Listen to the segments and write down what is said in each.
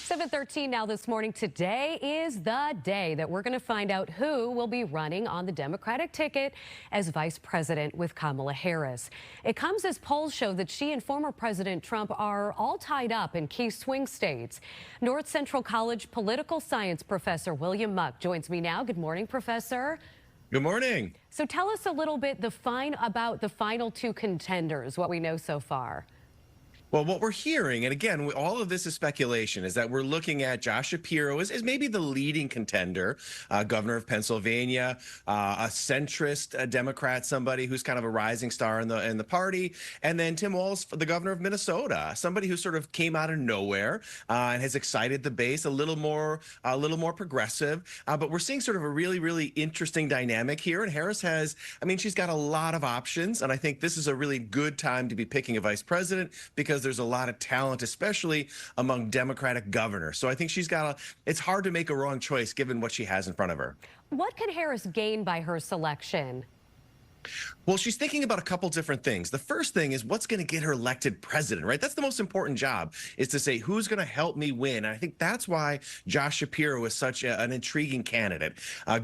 7:13 now this morning. Today is the day that we're going to find out who will be running on the Democratic ticket as vice president with Kamala Harris. It comes as polls show that she and former President Trump are all tied up in key swing states. North Central College political science professor William Muck joins me now. Good morning, Professor. Good morning. So tell us a little bit about the final two contenders, what we know so far. Well, what we're hearing, and again, all of this is speculation, is that we're looking at Josh Shapiro as maybe the leading contender, governor of Pennsylvania, a centrist Democrat, somebody who's kind of a rising star in the party, and then Tim Walz, the governor of Minnesota, somebody who sort of came out of nowhere and has excited the base, a little more progressive. But we're seeing sort of a really interesting dynamic here. And Harris has, she's got a lot of options, and I think this is a really good time to be picking a vice president because there's a lot of talent, especially among Democratic governors. So I think it's hard to make a wrong choice given what she has in front of her. What can Harris gain by her selection? Well, she's thinking about a couple different things. The first thing is what's going to get her elected president, right? That's the most important job, is to say who's going to help me win. And I think that's why Josh Shapiro is such an intriguing candidate.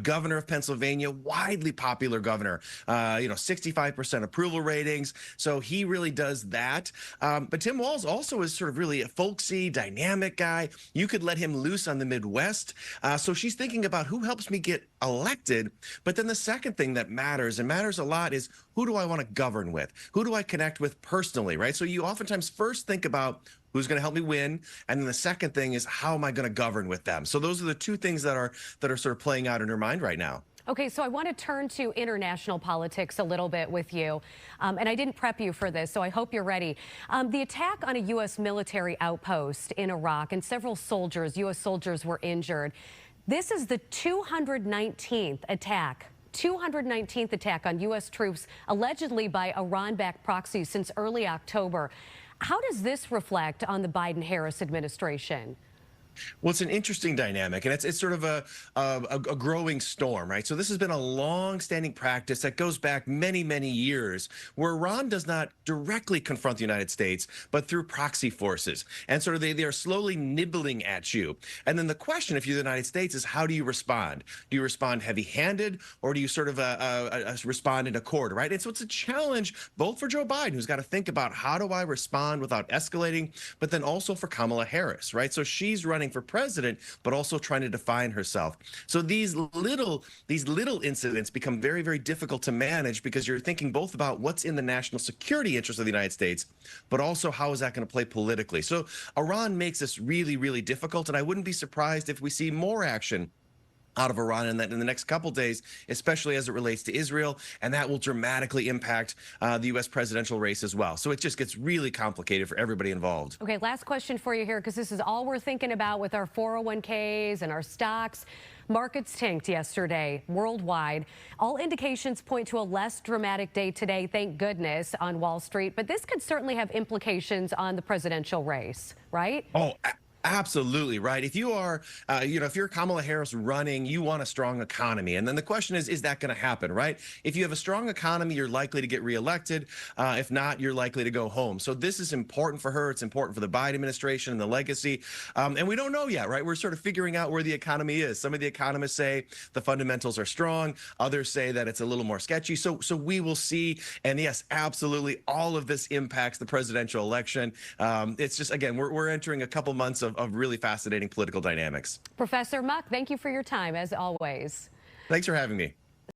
Governor of Pennsylvania, widely popular governor, 65% approval ratings. So he really does that. But Tim Walz also is sort of really a folksy, dynamic guy. You could let him loose on the Midwest. So she's thinking about who helps me get elected. But then the second thing that matters, and matters a lot, is who do I want to govern with? Who do I connect with personally, right? So you oftentimes first think about who's going to help me win, and then the second thing is how am I going to govern with them? So those are the two things that are sort of playing out in her mind right now. Okay, so I want to turn to international politics a little bit with you, and I didn't prep you for this, so I hope you're ready. The attack on a U.S. military outpost in Iraq, and several U.S. soldiers were injured. This is the 219th attack on U.S. troops, allegedly by Iran-backed proxies since early October. How does this reflect on the Biden-Harris administration? Well, it's an interesting dynamic, and it's sort of a growing storm, right? So this has been a long-standing practice that goes back many years, where Iran does not directly confront the United States, but through proxy forces, and sort of they are slowly nibbling at you. And then the question, if you're the United States, is how do you respond? Do you respond heavy-handed, or do you sort of respond in accord, right? And so it's a challenge both for Joe Biden, who's got to think about how do I respond without escalating, but then also for Kamala Harris, right? So she's running for president, but also trying to define herself. So these little incidents become very difficult to manage, because you're thinking both about what's in the national security interest of the United States, but also how is that going to play politically. So Iran makes this really difficult, and I wouldn't be surprised if we see more action out of Iran in the next couple days, especially as it relates to Israel, and that will dramatically impact the U.S. presidential race as well. So it just gets really complicated for everybody involved. Okay, last question for you here, because this is all we're thinking about with our 401ks and our stocks. Markets tanked yesterday worldwide. All indications point to a less dramatic day today, thank goodness, on Wall Street. But this could certainly have implications on the presidential race, right? Oh, absolutely, right. If you are, if you're Kamala Harris running, you want a strong economy. And then the question is that going to happen, right? If you have a strong economy, you're likely to get reelected. If not, you're likely to go home. So this is important for her. It's important for the Biden administration and the legacy. And we don't know yet, right? We're sort of figuring out where the economy is. Some of the economists say the fundamentals are strong. Others say that it's a little more sketchy. So we will see. And yes, absolutely, all of this impacts the presidential election. It's just, again, we're entering a couple months of really fascinating political dynamics. Professor Muck, thank you for your time, as always. Thanks for having me.